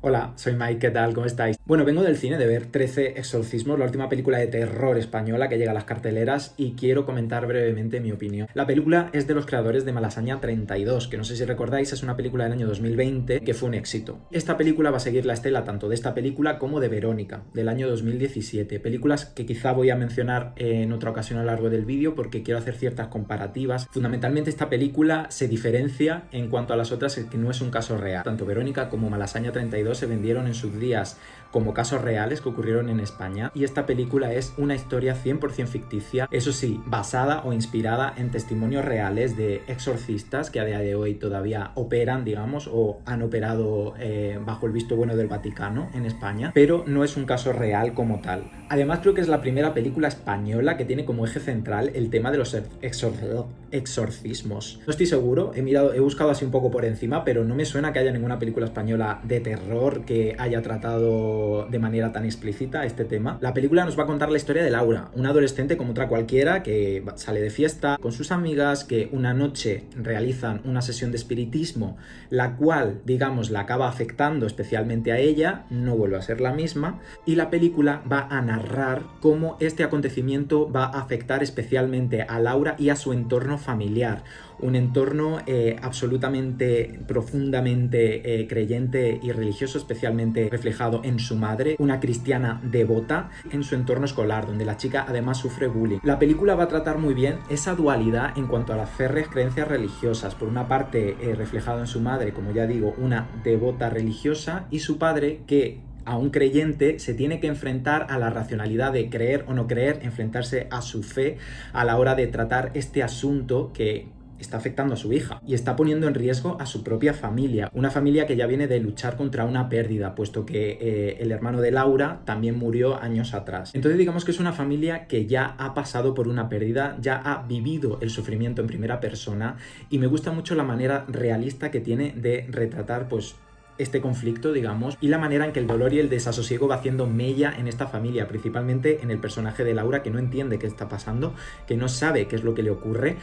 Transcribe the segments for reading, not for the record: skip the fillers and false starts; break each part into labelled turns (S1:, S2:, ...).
S1: Hola, soy Mike, ¿qué tal? ¿Cómo estáis? Bueno, vengo del cine de ver 13 exorcismos, la última película de terror española que llega a las carteleras y quiero comentar brevemente mi opinión. La película es de los creadores de Malasaña 32, que no sé si recordáis, es una película del año 2020 que fue un éxito. Esta película va a seguir la estela tanto de esta película como de Verónica, del año 2017. Películas que quizá voy a mencionar en otra ocasión a lo largo del vídeo porque quiero hacer ciertas comparativas. Fundamentalmente esta película se diferencia en cuanto a las otras, que no es un caso real. Tanto Verónica como Malasaña 32 se vendieron en sus días como casos reales que ocurrieron en España, y esta película es una historia 100% ficticia, eso sí, basada o inspirada en testimonios reales de exorcistas que a día de hoy todavía operan, digamos, o han operado bajo el visto bueno del Vaticano en España, pero no es un caso real como tal. Además, creo que es la primera película española que tiene como eje central el tema de los exorcismos. No estoy seguro, he buscado así un poco por encima, pero no me suena que haya ninguna película española de terror que haya tratado de manera tan explícita este tema. La película nos va a contar la historia de Laura, una adolescente como otra cualquiera que sale de fiesta con sus amigas, que una noche realizan una sesión de espiritismo, la cual, digamos, la acaba afectando especialmente a ella, no vuelve a ser la misma, y la película va a narrar cómo este acontecimiento va a afectar especialmente a Laura y a su entorno familiar. Un entorno absolutamente, profundamente creyente y religioso, especialmente reflejado en su madre, una cristiana devota, en su entorno escolar, donde la chica además sufre bullying. La película va a tratar muy bien esa dualidad en cuanto a las férreas creencias religiosas. Por una parte, reflejado en su madre, como ya digo, una devota religiosa, y su padre que, a un creyente, se tiene que enfrentar a la racionalidad de creer o no creer, enfrentarse a su fe a la hora de tratar este asunto que está afectando a su hija y está poniendo en riesgo a su propia familia, una familia que ya viene de luchar contra una pérdida, puesto que el hermano de Laura también murió años atrás. Entonces digamos que es una familia que ya ha pasado por una pérdida, ya ha vivido el sufrimiento en primera persona, y me gusta mucho la manera realista que tiene de retratar pues este conflicto, digamos, y la manera en que el dolor y el desasosiego va haciendo mella en esta familia, principalmente en el personaje de Laura, que no entiende qué está pasando, que no sabe qué es lo que le ocurre,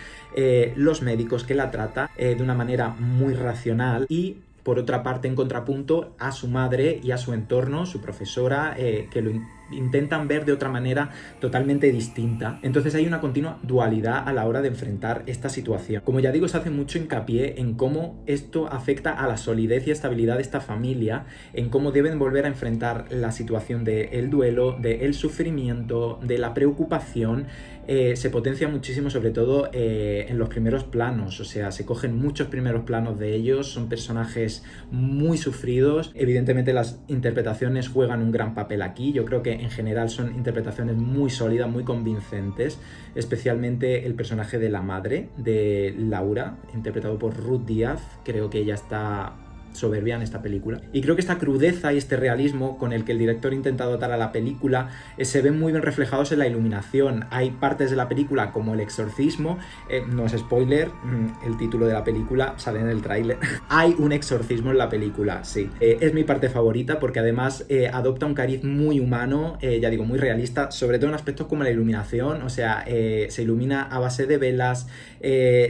S1: los médicos que la tratan de una manera muy racional, y por otra parte, en contrapunto, a su madre y a su entorno, su profesora, que lo intentan ver de otra manera totalmente distinta. Entonces hay una continua dualidad a la hora de enfrentar esta situación. Como ya digo, se hace mucho hincapié en cómo esto afecta a la solidez y estabilidad de esta familia, en cómo deben volver a enfrentar la situación del duelo, del sufrimiento, de la preocupación. Se potencia muchísimo, sobre todo en los primeros planos, o sea, se cogen muchos primeros planos de ellos, son personajes muy sufridos. Evidentemente las interpretaciones juegan un gran papel aquí. Yo creo que en general son interpretaciones muy sólidas, muy convincentes, especialmente el personaje de la madre de Laura, interpretado por Ruth Díaz. Creo que ella está soberbia en esta película, y creo que esta crudeza y este realismo con el que el director intenta dotar a la película se ven muy bien reflejados en la iluminación. Hay partes de la película como el exorcismo, no es spoiler, el título de la película sale en el tráiler. Hay un exorcismo en la película, sí. Es mi parte favorita porque además adopta un cariz muy humano, ya digo, muy realista, sobre todo en aspectos como la iluminación, o sea, se ilumina a base de velas,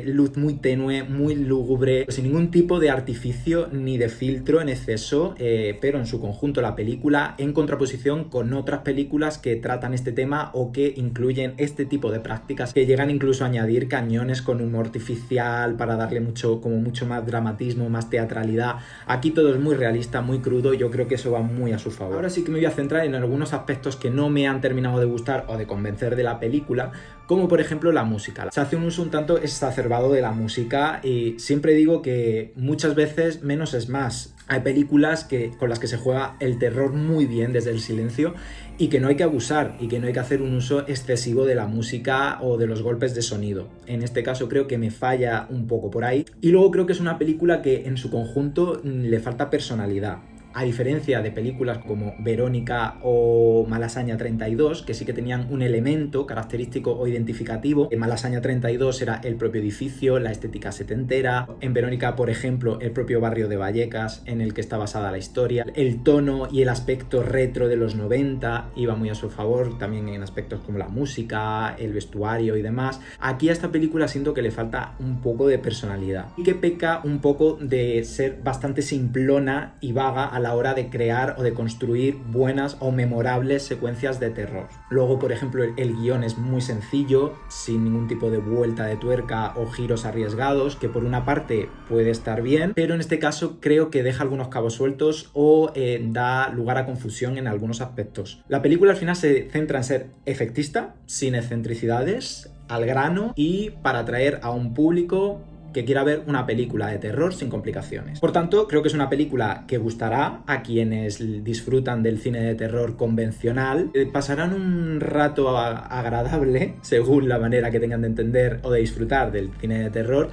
S1: luz muy tenue, muy lúgubre, sin ningún tipo de artificio ni de filtro en exceso, pero en su conjunto la película, en contraposición con otras películas que tratan este tema o que incluyen este tipo de prácticas, que llegan incluso a añadir cañones con humor artificial para darle mucho más dramatismo, más teatralidad. Aquí todo es muy realista, muy crudo, y yo creo que eso va muy a su favor. Ahora sí que me voy a centrar en algunos aspectos que no me han terminado de gustar o de convencer de la película, como por ejemplo la música. Se hace un uso un tanto exacerbado de la música, y siempre digo que muchas veces menos es más. Hay películas con las que se juega el terror muy bien desde el silencio, y que no hay que abusar, y que no hay que hacer un uso excesivo de la música o de los golpes de sonido. En este caso creo que me falla un poco por ahí. Y luego creo que es una película que en su conjunto le falta personalidad. A diferencia de películas como Verónica o Malasaña 32, que sí que tenían un elemento característico o identificativo. En Malasaña 32 era el propio edificio, la estética setentera. En Verónica, por ejemplo, el propio barrio de Vallecas en el que está basada la historia. El tono y el aspecto retro de los 90 iba muy a su favor, también en aspectos como la música, el vestuario y demás. Aquí a esta película siento que le falta un poco de personalidad, y que peca un poco de ser bastante simplona y vaga a la hora de crear o de construir buenas o memorables secuencias de terror. Luego, por ejemplo, el guión es muy sencillo, sin ningún tipo de vuelta de tuerca o giros arriesgados, que por una parte puede estar bien, pero en este caso creo que deja algunos cabos sueltos o da lugar a confusión en algunos aspectos. La película al final se centra en ser efectista, sin excentricidades, al grano y para atraer a un público que quiera ver una película de terror sin complicaciones. Por tanto, creo que es una película que gustará a quienes disfrutan del cine de terror convencional. Pasarán un rato agradable, según la manera que tengan de entender o de disfrutar del cine de terror.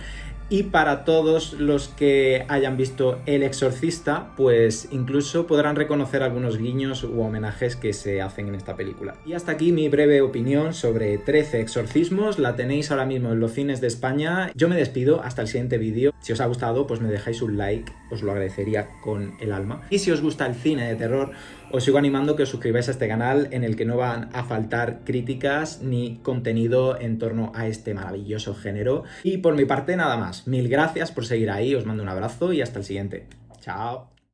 S1: Y para todos los que hayan visto El Exorcista, pues incluso podrán reconocer algunos guiños u homenajes que se hacen en esta película. Y hasta aquí mi breve opinión sobre 13 exorcismos. La tenéis ahora mismo en los cines de España. Yo me despido hasta el siguiente vídeo. Si os ha gustado, pues me dejáis un like, os lo agradecería con el alma. Y si os gusta el cine de terror, os sigo animando que os suscribáis a este canal en el que no van a faltar críticas ni contenido en torno a este maravilloso género. Y por mi parte nada más. Mil gracias por seguir ahí, os mando un abrazo y hasta el siguiente. Chao.